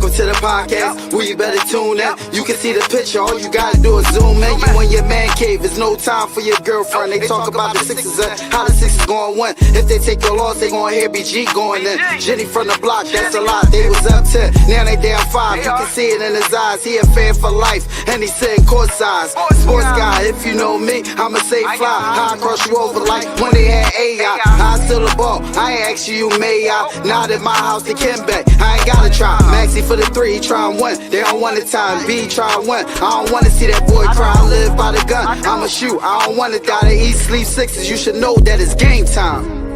Welcome to the podcast, where you better tune in. You can see the picture, all you gotta do is zoom in. You in your man cave, it's no time for your girlfriend. They talk about the Sixers and how the Sixers gonna win. If they take the loss, they gonna hear BG going in. Jenny from the block, that's a lot. They was up 10, now they down 5. You can see it in his eyes, he a fan for life, and he sitting courtside. Sports guy, if you know me, I'ma say fly. How I cross you over like when they had AI. I still the ball, I ain't ask you, may I? Not at my house, they can bet. I ain't gotta try. Maxi for the 3, he try and win. They don't want the time. B try and win. I don't wanna see that boy cry. I live by the gun. I'ma shoot. I don't wanna die to eat, sleep sixes. You should know that it's game time.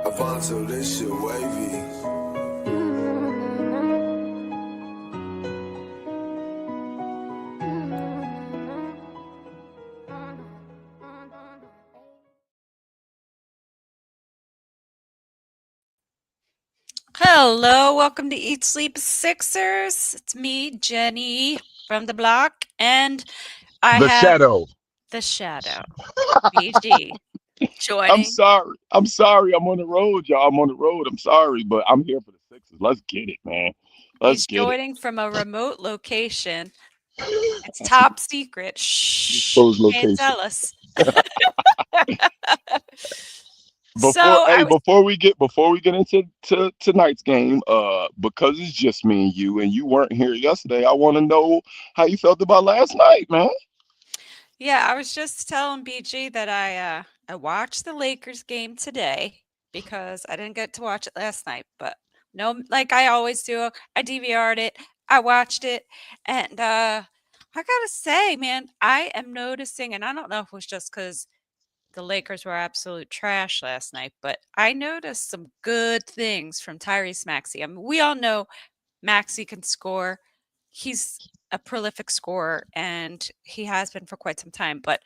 Alfonso, this shit wavy. Hello, welcome to Eat Sleep Sixers. It's me, Jenny from the block, and I The have Shadow. the Shadow, BG, joining. I'm sorry. I'm on the road, y'all. I'm on the road. I'm sorry, but I'm here for the Sixers. Let's get it, man. He's joining from a remote location. It's top secret. Shh, can't tell us. Before we get into tonight's game, because it's just me and you weren't here yesterday, I want to know how you felt about last night, man. Yeah, I was just telling BG that I watched the Lakers game today because I didn't get to watch it last night, but no, like I always do, I DVR'd it, I watched it, and I gotta say, man, I am noticing, and I don't know if it was just because the Lakers were absolute trash last night, but I noticed some good things from Tyrese Maxey. I mean, we all know Maxey can score. He's a prolific scorer, and he has been for quite some time. But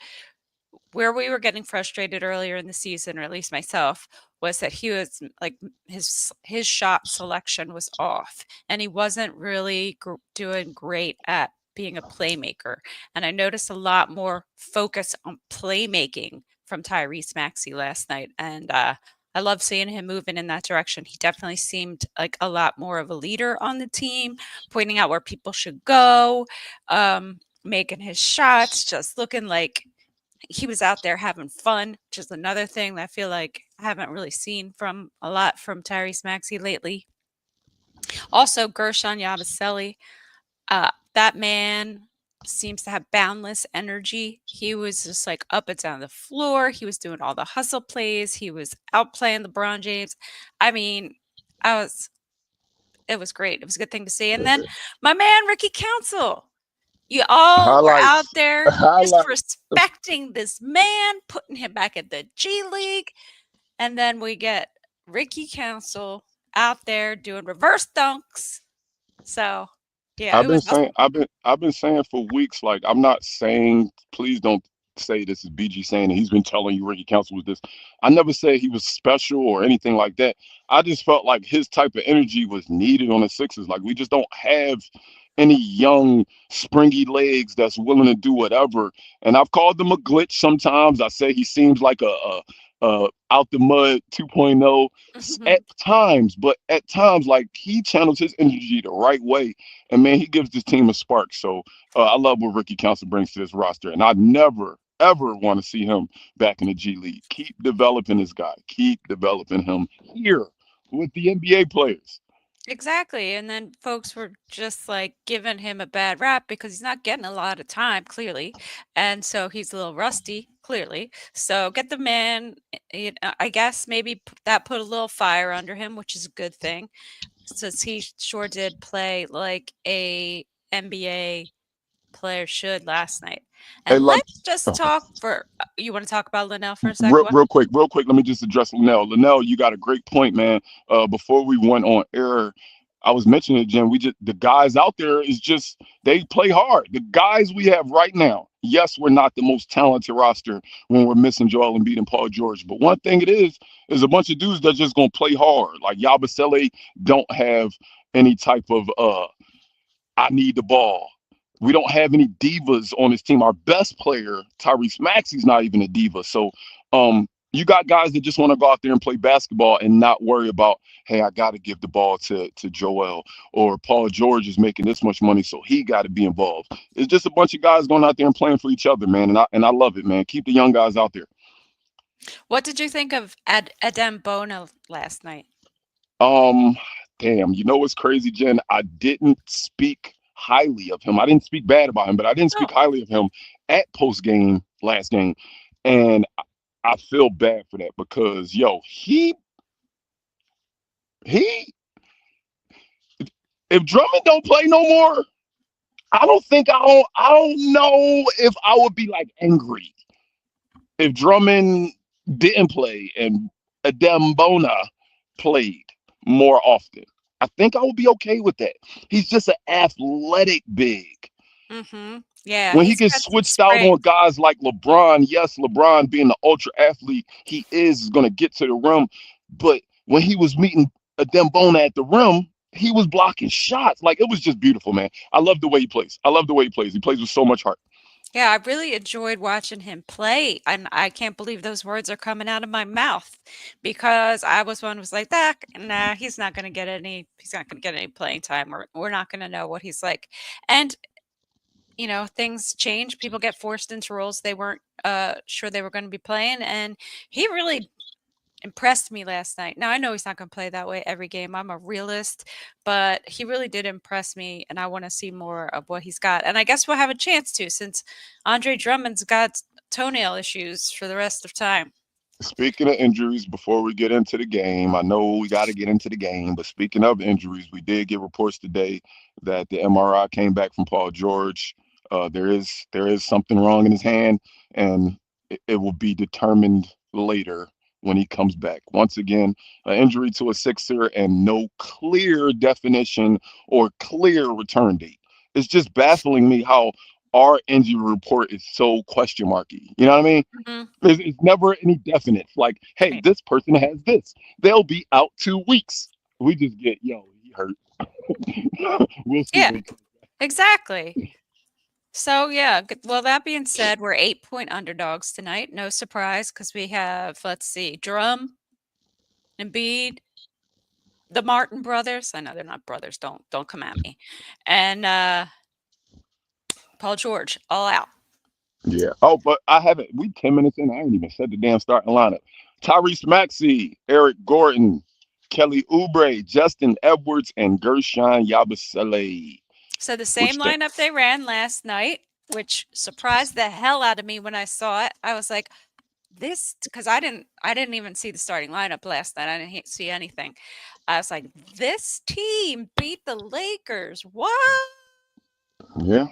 where we were getting frustrated earlier in the season, or at least myself, was that he was like his shot selection was off, and he wasn't really doing great at being a playmaker. And I noticed a lot more focus on playmaking from Tyrese Maxey last night, and I love seeing him moving in that direction. He definitely seemed like a lot more of a leader on the team, pointing out where people should go, making his shots, just looking like he was out there having fun, which is another thing that I feel like I haven't really seen from a lot from Tyrese Maxey lately. Also, Gershon Yabusele, that man seems to have boundless energy. He was just like up and down the floor. He was doing all the hustle plays. He was outplaying LeBron James. I mean, it was great. It was a good thing to see. And then my man, Ricky Council. You all were out there disrespecting this man, putting him back at the G League. And then we get Ricky Council out there doing reverse dunks. So yeah, I've been saying for weeks, like, I'm not saying, please don't say this is BG saying that he's been telling you Ricky Council was this. I never said he was special or anything like that. I just felt like his type of energy was needed on the Sixers. Like, we just don't have any young springy legs that's willing to do whatever. And I've called him a glitch sometimes. I say he seems like a out the mud 2.0 at times, but at times, like, he channels his energy the right way, and man, he gives this team a spark. So I love what Ricky Council brings to this roster, and I never ever want to see him back in the G League. Keep developing this guy. Keep developing him here with the NBA players. Exactly. And then folks were just like giving him a bad rap because he's not getting a lot of time, clearly. And so he's a little rusty, clearly. So get the man, I guess maybe that put a little fire under him, which is a good thing, since he sure did play like a NBA player should last night. And let's just talk you want to talk about Linnell for a second? Real quick. Let me just address Linnell. Linnell, you got a great point, man. Before we went on air, I was mentioning it, Jen. The guys out there they play hard. The guys we have right now, yes, we're not the most talented roster when we're missing Joel Embiid and Paul George. But one thing it is a bunch of dudes that's just gonna play hard. Like Yabusele don't have any type of I need the ball. We don't have any divas on this team. Our best player, Tyrese Maxey's not even a diva. So You got guys that just want to go out there and play basketball and not worry about, hey, I got to give the ball to Joel, or Paul George is making this much money, so he got to be involved. It's just a bunch of guys going out there and playing for each other, man. And I love it, man. Keep the young guys out there. What did you think of Adem Bona last night? Um, damn, you know what's crazy, Jen? I didn't speak highly of him. I didn't speak bad about him, but I didn't speak Oh, highly of him at post game last game. And I feel bad for that because yo, he if Drummond don't play no more, I don't know if I would be like angry if Drummond didn't play and Adembona played more often. I think I would be okay with that. He's just an athletic big. mm-hmm. Yeah, When he he's gets got some switched out spring. on guys like LeBron, yes, LeBron being the ultra athlete he is going to get to the rim. But when he was meeting a Dembona at the rim, he was blocking shots. Like it was just beautiful, man. I love the way he plays. I love the way he plays. He plays with so much heart. Yeah, I really enjoyed watching him play, and I can't believe those words are coming out of my mouth because I was one who was like, that, nah, he's not gonna get any playing time, or we're not gonna know what he's like. And things change. People get forced into roles they weren't sure they were going to be playing, and he really impressed me last night. Now I know he's not going to play that way every game. I'm a realist, but he really did impress me, and I want to see more of what he's got. And I guess we'll have a chance to, since Andre Drummond's got toenail issues for the rest of time. Speaking of injuries, before we get into the game, I know we got to get into the game, but speaking of injuries, we did get reports today that the MRI came back from Paul George. There is something wrong in his hand, and it will be determined later when he comes back. Once again, an injury to a Sixer and no clear definition or clear return date. It's just baffling me how our injury report is so question marky. You know what I mean? Mhm. It's never any definite. Like, hey, Right. this person has this. They'll be out 2 weeks. We just get, yo, he hurt. We'll see Yeah, when he exactly. So yeah, well, that being said, we're 8-point underdogs tonight. No surprise, because we have, let's see, Drum, Embiid, the Martin brothers. I know they're not brothers. Don't come at me. And Paul George, all out. Yeah. Oh, but I haven't. We 10 minutes in. I ain't even said the damn starting lineup. Tyrese Maxey, Eric Gordon, Kelly Oubre, Justin Edwards, and Gershon Yabusele. So the What same you think? lineup they ran last night, which surprised the hell out of me when I saw it. I was like, this, because I didn't even see the starting lineup last night. I didn't see anything. I was like, this team beat the Lakers. What? Yeah.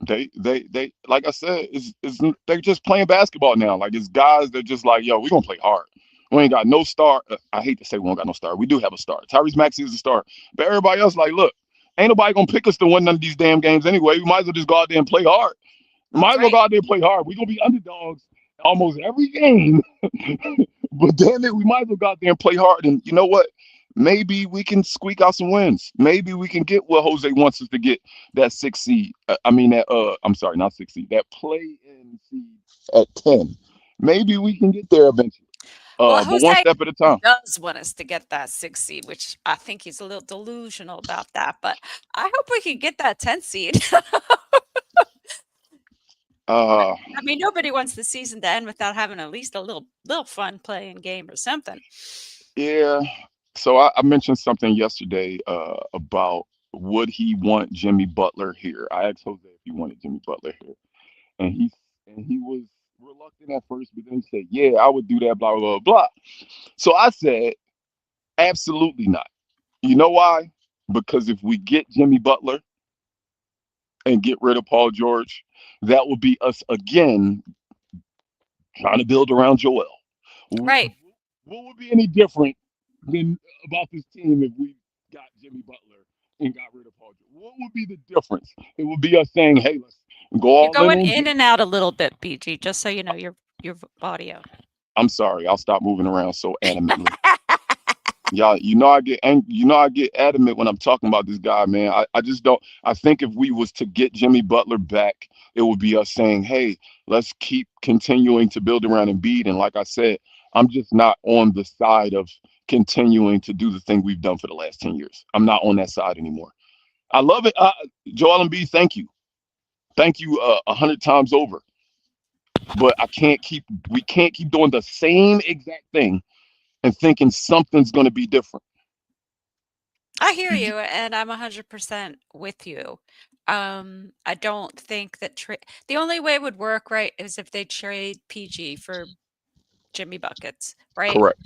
They like I said, it's they're just playing basketball now. Like it's guys that just like, yo, we gonna play hard. We ain't got no star. I hate to say we don't got no star. We do have a star. Tyrese Maxey is a star. But everybody else, like, look, ain't nobody gonna pick us to win none of these damn games anyway. We might as well just go out there and play hard. We might as well Right. go out there and play hard. We're gonna be underdogs almost every game. But damn it, we might as well go out there and play hard. And you know what? Maybe we can squeak out some wins. Maybe we can get what Jose wants us to get, that 6 seed. I mean that I'm sorry, not 6 seed. That play in seed at 10. Maybe we can get there eventually. Well, But one Jose step at a time. does want us to get that 6 seed, which I think he's a little delusional about that. But I hope we can get that 10 seed. Uh I mean, nobody wants the season to end without having at least a little fun playing game or something. yeah. So I mentioned something yesterday about would he want Jimmy Butler here? I asked Jose if he wanted Jimmy Butler here. And he was reluctant at first, but then he said, "Yeah, I would do that." Blah blah blah blah. So I said, "Absolutely not." You know why? Because if we get Jimmy Butler and get rid of Paul George, that will be us again trying to build around Joel. Right. What would be any different than about this team if we got Jimmy Butler and got rid of Paul George? What would be the difference? It would be us saying, "Hey, let's go You're all in going on in Jimmy." and out a little bit, BG, just so you know your audio. I'm sorry, I'll stop moving around so animately. Yeah, I get adamant when I'm talking about this guy, man. I just don't. I think if we was to get Jimmy Butler back, it would be us saying, "Hey, let's keep continuing to build around Embiid." And like I said, I'm just not on the side of continuing to do the thing we've done for the last 10 years. I'm not on that side anymore. I love it, Joel Embiid. Thank you 100 times over. But I can't keep. We can't keep doing the same exact thing and thinking something's going to be different. I hear you, and I'm 100% with you. I don't think that the only way it would work, right, is if they trade PG for Jimmy buckets, right? Correct.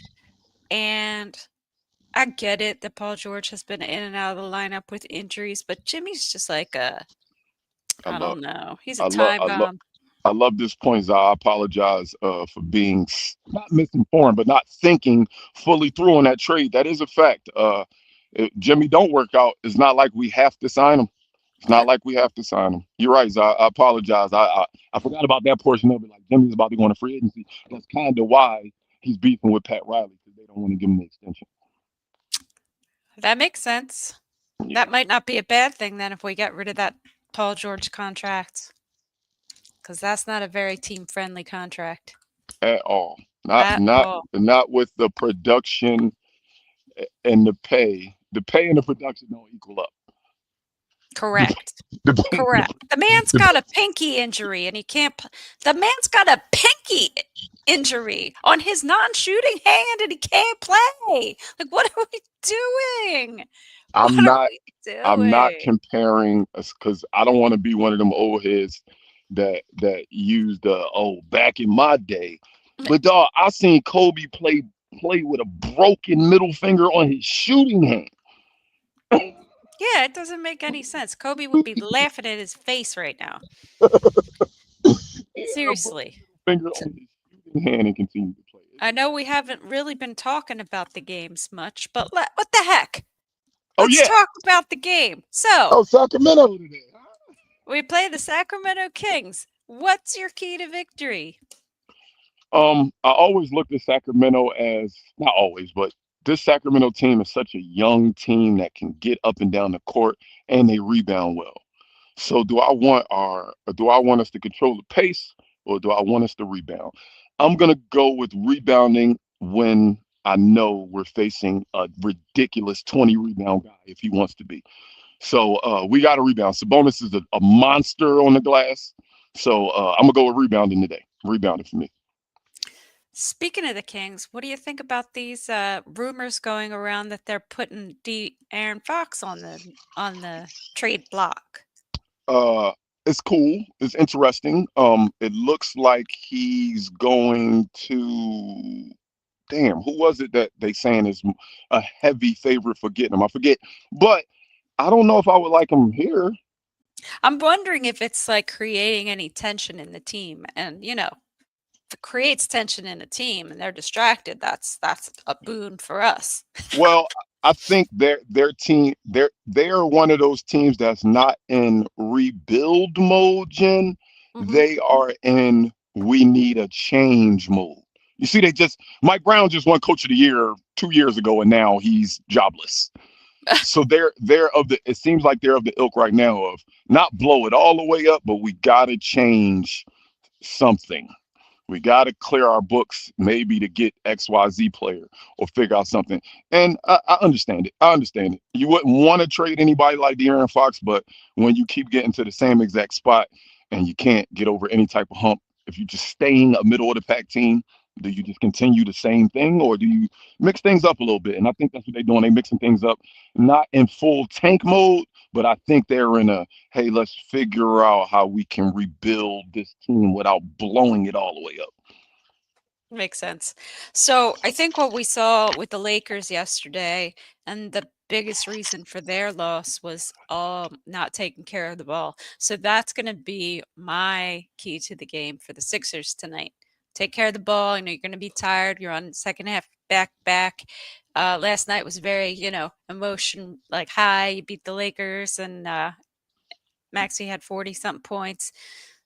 And I get it that Paul George has been in and out of the lineup with injuries, but Jimmy's just like I I love. don't know. He's a I love. time I love. bomb. I love this point, Zah. I apologize for being not misinformed, but not thinking fully through on that trade. That is a fact. If Jimmy don't work out, it's not like we have to sign him. It's not like we have to sign him. You're right, Zah. I apologize. I forgot about that portion of it. Like Jimmy's about to go on a free agency. That's kind of why he's beefing with Pat Riley because they don't want to give him the extension. That makes sense. That Yeah, might not be a bad thing then if we get rid of that Paul George contract, because that's not a very team-friendly contract at all. Not at not all. not with the production and the pay. The pay and the production don't equal up. Correct. The, Correct. The man's the, got a pinky injury and he can't the man's got a pinky injury on his non-shooting hand and he can't play. Like what are we doing? I'm What are not we I'm not doing? comparing us because I don't want to be one of them old heads that used the back in my day. But dog, I seen Kobe play with a broken middle finger on his shooting hand. Yeah, it doesn't make any sense. Kobe would be laughing at his face right now. He had a broken Seriously. middle finger on his shooting hand and continued to play. I know we haven't really been talking about the games much, but what the heck? Oh Let's yeah. talk about the game. So, Oh, Sacramento today. Huh? we play the Sacramento Kings. What's your key to victory? I always looked at Sacramento as not always, but this Sacramento team is such a young team that can get up and down the court and they rebound well. So do I want us to control the pace or do I want us to rebound? I'm gonna go with rebounding when I know we're facing a ridiculous 20 rebound guy if he wants to be. So we got to rebound. Sabonis is a monster on the glass. So I'm gonna go with rebounding today. Rebounding for me. Speaking of the Kings, what do you think about these rumors going around that they're putting Aaron Fox on the trade block? Uh, it's cool. It's interesting. It looks like he's going to. Damn, who was it that they saying is a heavy favorite for getting him? I forget, but I don't know if I would like him here. I'm wondering if it's like creating any tension in the team, and if it creates tension in a team and they're distracted, that's a boon for us. Well, I think their team they're one of those teams that's not in rebuild mode, Jen. Hmm. They are in we need a change mode. You see, they just Mike Brown just won Coach of the Year 2 years ago, and now he's jobless. So they're of the. It seems like they're of the ilk right now of not blow it all the way up, but we got to change something. We got to clear our books, maybe to get XYZ player or figure out something. And I understand it. I understand it. You wouldn't want to trade anybody like De'Aaron Fox, but when you keep getting to the same exact spot and you can't get over any type of hump, if you're just staying a middle of the pack team, do you just continue the same thing or do you mix things up a little bit? And I think that's what they're doing. They're mixing things up, not in full tank mode, but I think they're in a hey, let's figure out how we can rebuild this team without blowing it all the way up. Makes sense. So I think what we saw with the Lakers yesterday, and the biggest reason for their loss was not taking care of the ball. So that's going to be my key to the game for the Sixers tonight. Take care of the ball. I know you're going to be tired. You're on second half back. Last night was very, emotion like high. You beat the Lakers, and Maxey had 40 something points.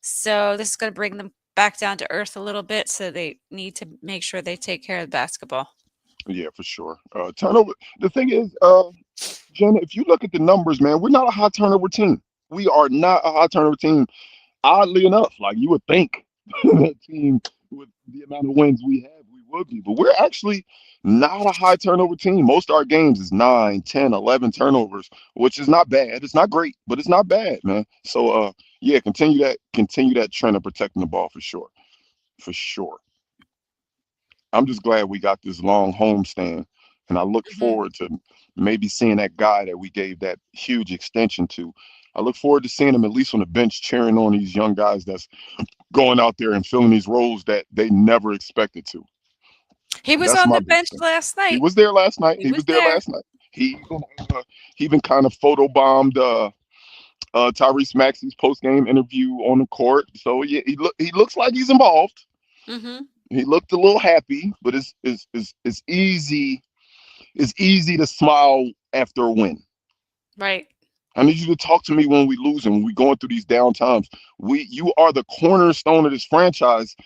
So this is going to bring them back down to earth a little bit. So they need to make sure they take care of the basketball. Yeah, for sure. Turnover. The thing is, Jen, if you look at the numbers, man, we're not a high turnover team. We are not a high turnover team. Oddly enough, like you would think that team with the amount of wins we have, we would be, but we're actually not a high turnover team. Most of our games is 9, 10, 11 turnovers, which is not bad. It's not great, but it's not bad, man. So yeah, continue that trend of protecting the ball for sure. For sure. I'm just glad we got this long homestand, and I look Hmm. forward to maybe seeing that guy that we gave that huge extension to. I look forward to seeing him at least on the bench cheering on these young guys that's going out there and filling these roles that they never expected to. He was That's on my the biggest bench thing. last He night. was there last night. He He was was there there. last night. He even kind of photobombed Tyrese Maxey's post game interview on the court. So yeah, he looks like he's involved. Hmm. He looked a little happy, but it's easy. It's easy to smile after a win. Right. I need you to talk to me when we lose and when we going through these down times. You are the cornerstone of this franchise,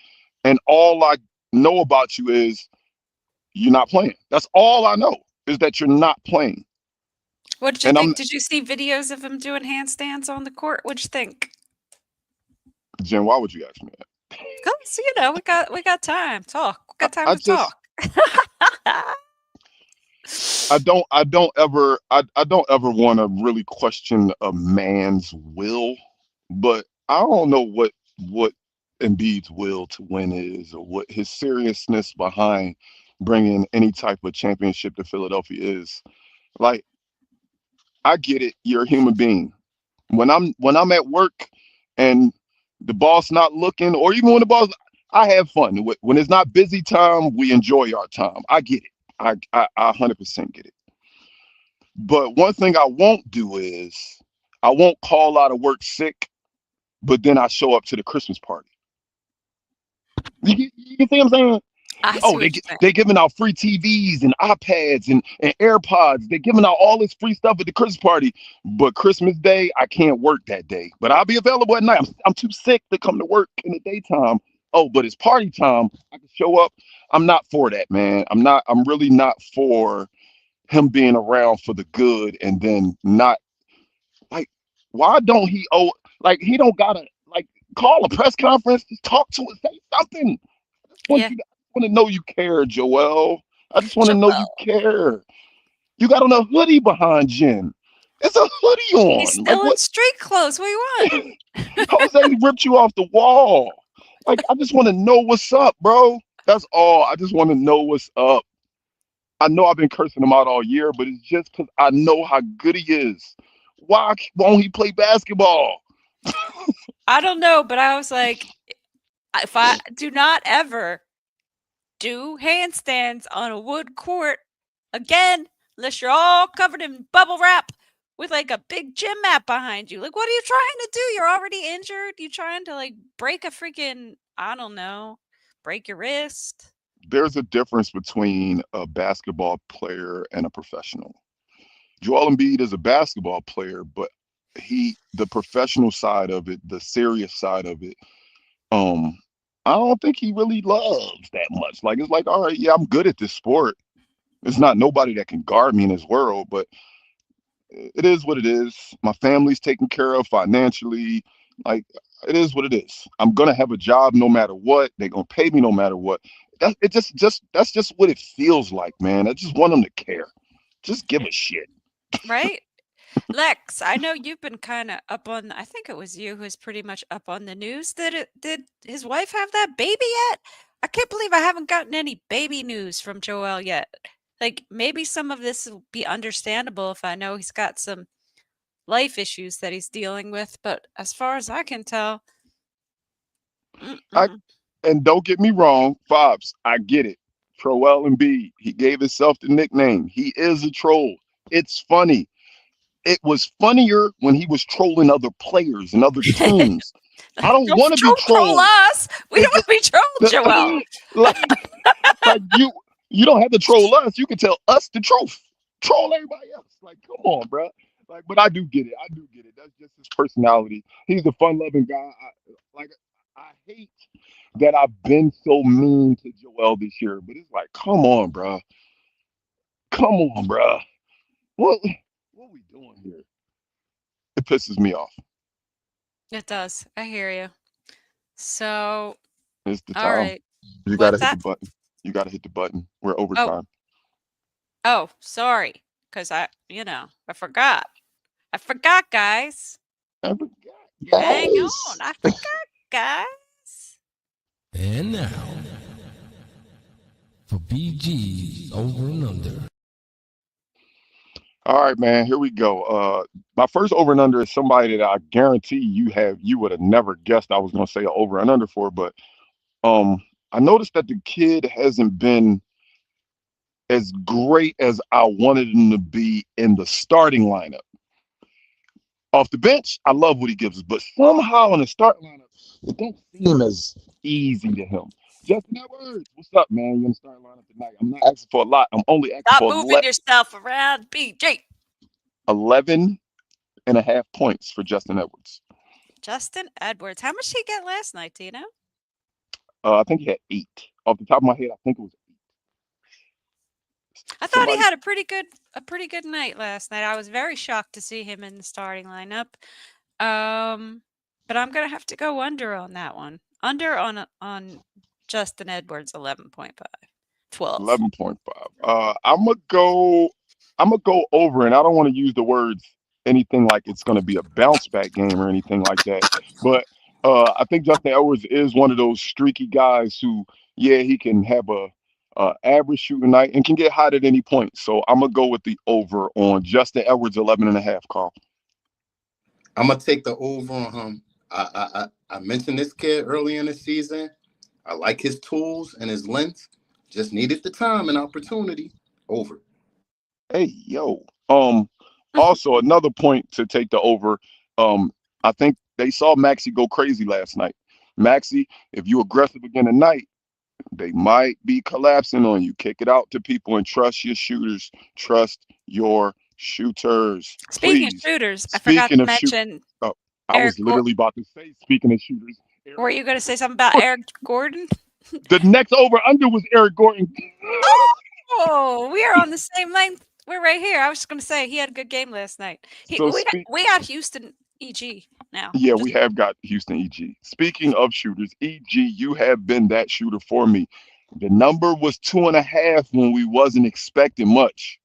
and all I know about you is you're not playing. That's all I know is that you're not playing. What did you And I'm think? Did you see videos of him doing handstands on the court? What'd you think? Jen. Why would you ask me that? Cause we got time. Talk. We got time I to talk. just I don't ever want to really question a man's will, but I don't know what Embiid's will to win is, or what his seriousness behind bringing any type of championship to Philadelphia is. Like, I get it, you're a human being. When I'm at work and the boss not looking, or even when the boss, I have fun. When it's not busy time, we enjoy our time. I get it. I 100% get it. But one thing I won't do is I won't call out of work sick, but then I show up to the Christmas party. You see what I'm saying? I see Oh, what you're saying. they giving out free TVs and iPads and AirPods. They're giving out all this free stuff at the Christmas party. But Christmas Day, I can't work that day. But I'll be available at night. I'm too sick to come to work in the daytime. Oh, but it's party time. I can show up. I'm not for that, man. I'm really not for him being around for the good and then not like why don't he owe like he don't gotta like call a press conference, just talk to us, say something. Yeah. I want to know you care, Joel. I just want to know you Joel. care. You got on a hoodie behind Jen. It's a hoodie He's on. Like still in what? street clothes. What do you want? Jose ripped you off the wall. Like I just want to know what's up, bro. That's all. I just want to know what's up. I know I've been cursing him out all year, but it's just because I know how good he is. Why won't he play basketball? I don't know, but I was like, if I do not ever do handstands on a wood court again, unless you're all covered in bubble wrap with like a big gym mat behind you. Like, what are you trying to do? You're already injured. You trying to like break a freaking, I don't know, break your wrist? There's a difference between a basketball player and a professional. Joel Embiid is a basketball player, but the professional side of it, the serious side of it, um, I don't think he really loves that much. Like it's like, all right, yeah, I'm good at this sport. It's not nobody that can guard me in this world, but it is what it is. My family's taken care of financially. Like it is what it is. I'm gonna have a job no matter what. They're gonna pay me no matter what. Just that's just what it feels like, man. I just want them to care. Just give a shit. Right? Lex, I know you've been kind of up on, I think it was you who's pretty much up on the news. Did his wife have that baby yet? I can't believe I haven't gotten any baby news from Joel yet. Like maybe some of this will be understandable if I know he's got some life issues that he's dealing with, but as far as I can tell, I mm-mm. and don't get me wrong, Fobs, I get it. Troel Embiid, he gave himself the nickname. He is a troll. It's funny. It was funnier when he was trolling other players and other teams. I don't Don't want to be troll trolled. us. We don't It, want to be trolled, Joel. like like you don't have to troll us. You can tell us the truth. Troll everybody else. Like, come on, bro. Like, but I do get it. I do get it. That's just his personality. He's a fun-loving guy. I hate that I've been so mean to Joel this year, but it's like, come on, bro. come on, bruh. What we doing here? It pisses me off. It does. I hear you. So, It's the all time. right. You gotta What's hit the that? button. You gotta hit the button. We're Oh, overtime. oh, sorry. Because I forgot. I forgot, guys. I forgot, Hang guys. on. I forgot, guys. And now, for BG's Over and Under. All right, man. Here we go. My first over and under is somebody that I guarantee you would have never guessed I was gonna say an over and under for, but um, I noticed that the kid hasn't been as great as I wanted him to be in the starting lineup. Off the bench, I love what he gives us, but somehow in the starting lineup, it don't seem as easy to him. Justin Edwards, what's up, man? You in the starting lineup tonight? I'm not asking for a lot. I'm only asking Stop for moving yourself around, BJ. 11 and a half points for Justin Edwards. Justin Edwards. How much did he get last night? Do you know? I think he had 8. Off the top of my head, I think it was I thought he somebody. had a pretty good night last night. I was very shocked to see him in the starting lineup. Um, but I'm gonna have to go under on that one. Under on Justin Edwards 11.5. 12. 11.5. I'm gonna go over, and I don't want to use the words anything like it's gonna be a bounce back game or anything like that. But I think Justin Edwards is one of those streaky guys who, yeah, he can have a average shooting night and can get hot at any point. So I'm gonna go with the over on Justin Edwards 11 and a half. Carl. I'm gonna take the over on him. I mentioned this kid early in the season. I like his tools and his length. Just needed the time and opportunity. Over. Hey, yo. Also another point to take the over. I think they saw Maxi go crazy last night. Maxi, if you aggressive again tonight, they might be collapsing on you. Kick it out to people and trust your shooters. Trust your shooters, Speaking of please. shooters, I forgot Speaking to of shoot, mention oh, I Eric. was literally about to say, speaking of shooters, Were you going to say something about Eric Gordon? the next over under was Eric Gordon. Oh, we are on the same length. We're right here. I was just going to say he had a good game last night. He So we got, speak. we got Houston EG now. Yeah, Just we have got Houston EG. Speaking of shooters, EG, you have been that shooter for me. The number was 2.5 when we wasn't expecting much,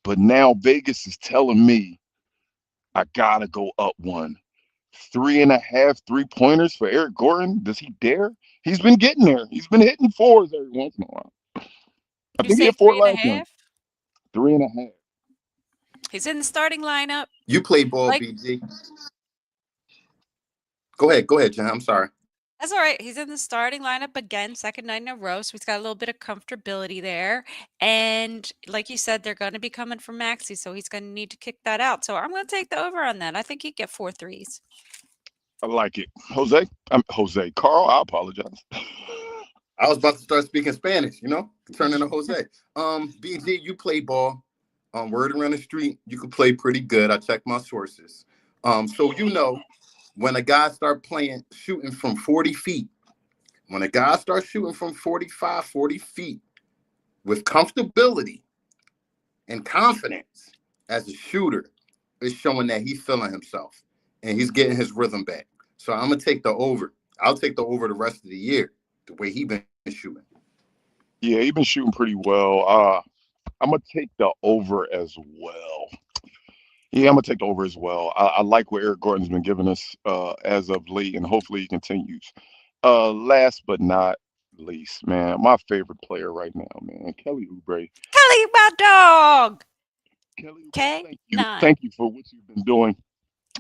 but now Vegas is telling me I gotta go up one. 3.5 3-pointers for Eric Gordon. Does he dare? He's been getting there. He's been hitting fours every once in a while. I you think he say hit four three and a last game. half. 3.5. He's in the starting lineup. You play ball, Like BG. Go ahead, John. I'm sorry. that's all right. He's in the starting lineup again, second night in a row. So he's got a little bit of comfortability there. And like you said, they're going to be coming from Maxi, so he's going to need to kick that out. So I'm going to take the over on that. I think he'd get 4 threes. I like it. Jose. Carl, I apologize. I was about to start speaking Spanish, turn into Jose. BG, you play ball. Word around the street, you could play pretty good. I checked my sources. So when a guy start shooting from 40 feet, when a guy starts shooting from 45, 40 feet with comfortability and confidence as a shooter, it's showing that he's feeling himself and he's getting his rhythm back. So I'm going to take the over. I'll take the over the rest of the year, the way he's been shooting. Yeah, he's been shooting pretty well. I'm gonna take the over as well. Yeah, I'm gonna take the over as well. I like what Eric Gordon's been giving us as of late, and hopefully he continues. Last but not least, man, my favorite player right now, man, Kelly Oubre. Kelly, my dog. Kelly Oubre, K9. thank you for what you've been doing.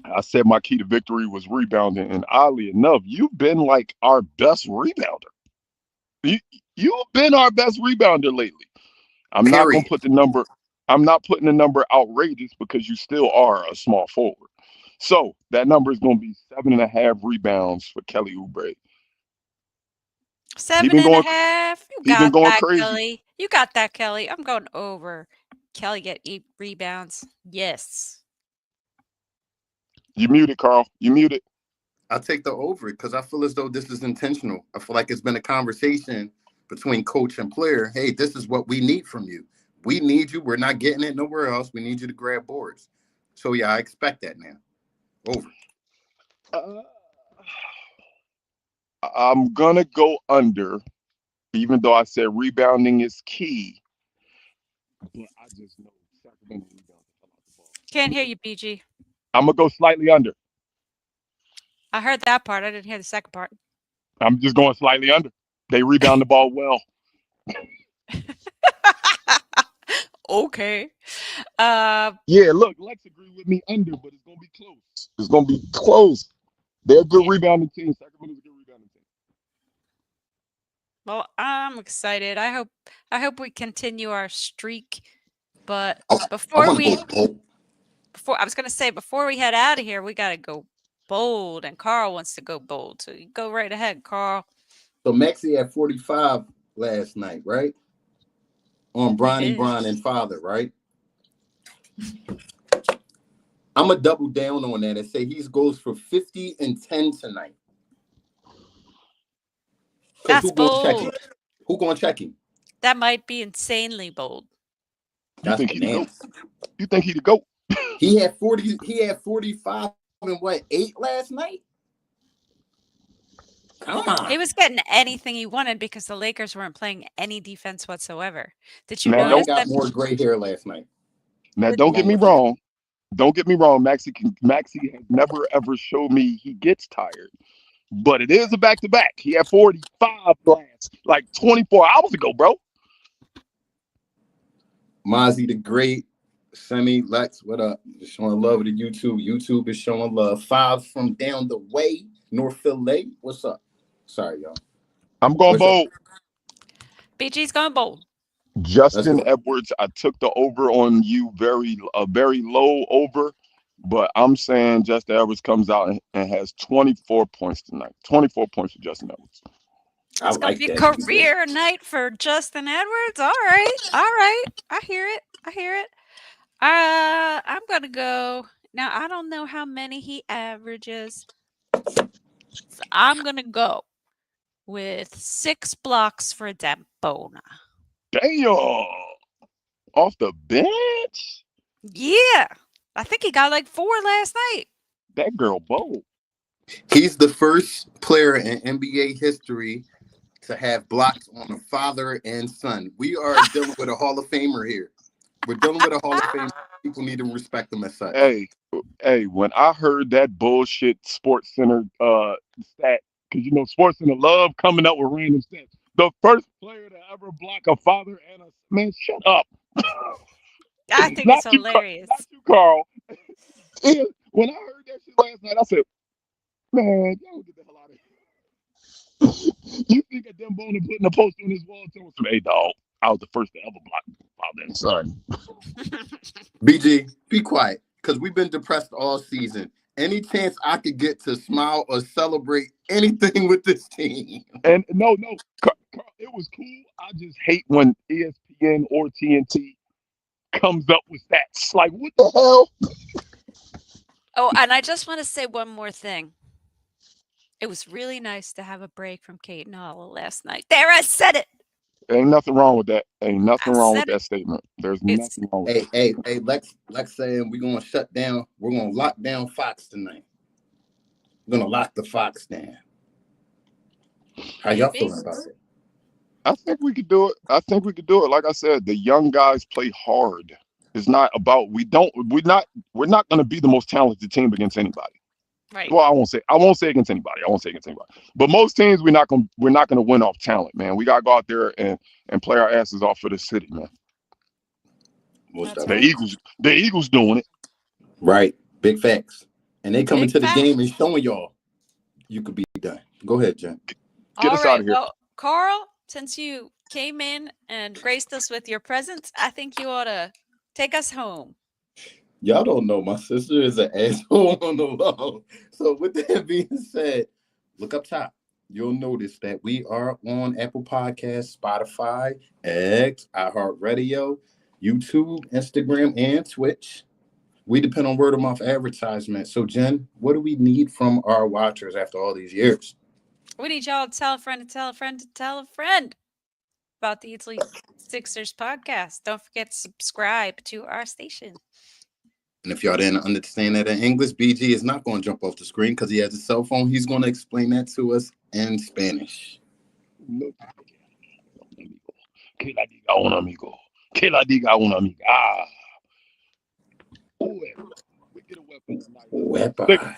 I said my key to victory was rebounding, and oddly enough, you've been like our best rebounder. You, you've been our best rebounder lately. I'm not gonna Period. put the number. I'm not putting the number outrageous because you still are a small forward. So that number is gonna be 7.5 rebounds for Kelly Oubre. He Seven been and a going. half. You He been got going that, crazy. Kelly. You got that, Kelly. I'm going over. Kelly get 8 rebounds. Yes. You muted, Carl. You muted. I'll take the over because I feel as though this is intentional. I feel like it's been a conversation between coach and player. Hey, this is what we need from you. We need you. We're not getting it nowhere else. We need you to grab boards. So yeah, I expect that now. Over. Uh, I'm gonna go under, even though I said rebounding is key. But I just know Sacramento rebounds the hell out the ball. Can't hear you, BG. I'm gonna go slightly under. I heard that part. I didn't hear the second part. I'm just going slightly under. They rebound the ball well. Okay. Yeah, look, Lex agree with me under, but it's gonna be close. It's gonna be close. They're a good rebounding team. Sacramento's a good rebounding team. Well, I'm excited. I hope we continue our streak. But I before want to we go bold. before I was gonna say before we head out of here, we gotta go bold, and Carl wants to go bold. So you go right ahead, Carl. So Maxie had 45 last night, right? On Bronny did. Bron and Father, right? I'm going to double down on that and say he goes for 50 and 10 tonight. Because That's who going to check him? bold. Who going to check him? That might be insanely bold. You That's think he the goat? bananas. You think he the goat? He had 40. He had 45 and what, 8 last night? Come on. He was getting anything he wanted because the Lakers weren't playing any defense whatsoever. Did you Man, Bron notice got that? more gray hair last night. Now, don't get Along me with wrong. Don't get me wrong. Maxie has never ever showed me he gets tired, but it is a back to back. He had 45 last like 24 hours ago, bro. Mozzie the Great, Semi, Lex, what up? Just showing love to YouTube. YouTube is showing love. 5 from down the way, North Philly. What's up? Sorry, y'all. I'm going What's up? bold. BG's going bold. Let's Justin go. Edwards, I took the over on you, a very low over, but I'm saying Justin Edwards comes out and has 24 points tonight. 24 points for Justin Edwards. I It's gonna like be that. career night for Justin Edwards. All right. I hear it. I'm gonna go. Now I don't know how many he averages. So I'm gonna go with 6 blocks for Dembona. Damn. Off the bench? Yeah. I think he got like 4 last night. That girl bold. He's the first player in NBA history to have blocks on a father and son. We are dealing with a Hall of Famer here. We're dealing with a Hall of Famer. People need to respect him as such. Hey, when I heard that bullshit Sports Center stat, because Sports Center love coming up with random stats. The first player to ever block a father and a man, shut up. I think Not it's you, hilarious. not you, Carl. When I heard that shit last night, I said, man, y'all get the hell out of here. You think of Dembona putting a post on his wall telling some, hey, dog, I was the first to ever block father and son. BG, be quiet, because we've been depressed all season. Any chance I could get to smile or celebrate anything with this team? And no, Carl, it was cool. I just hate when ESPN or TNT comes up with stats. Like, what the hell? Oh, and I just want to say one more thing. It was really nice to have a break from Kate and Holla last night. There, I said it. Ain't nothing wrong with that. Ain't nothing I wrong with said it. that statement. There's It's nothing wrong with Hey, that. Lex saying we're gonna shut down. We're gonna lock down Fox tonight. We're gonna lock the Fox down. How y'all feeling about it? I think we could do it. Like I said, the young guys play hard. It's not about we're not going to be the most talented team against anybody. right. Well, I won't say against anybody. But most teams we're not going to win off talent, man. We got to go out there and play our asses off for the city, man. Most That's of The it. right. Eagles doing it. Right. Big facts. And they coming Big to the facts. game and showing y'all you could be done. Go ahead, Jen. Get All us out right. of here. Well, Carl, since you came in and graced us with your presence, I think you ought to take us home. Y'all don't know my sister is an asshole on the low. So with that being said, look up top. You'll notice that we are on Apple Podcasts, Spotify, X, iHeartRadio, YouTube, Instagram, and Twitch. We depend on word of mouth advertisement. So Jen, what do we need from our watchers after all these years? We need y'all to tell a friend to tell a friend to tell a friend about the Easily Sixers podcast. Don't forget to subscribe to our station. And if y'all didn't understand that in English, BG is not going to jump off the screen because he has a cell phone. He's going to explain that to us in Spanish. Que la diga un amigo. Que la diga un amigo. Ah. We get a weapon tonight. Wepa.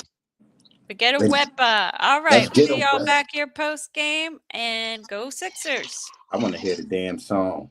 We get a Let's- wepa. All let's right. We'll get a see y'all wepa. back here post game and go Sixers. I want to hear the damn song.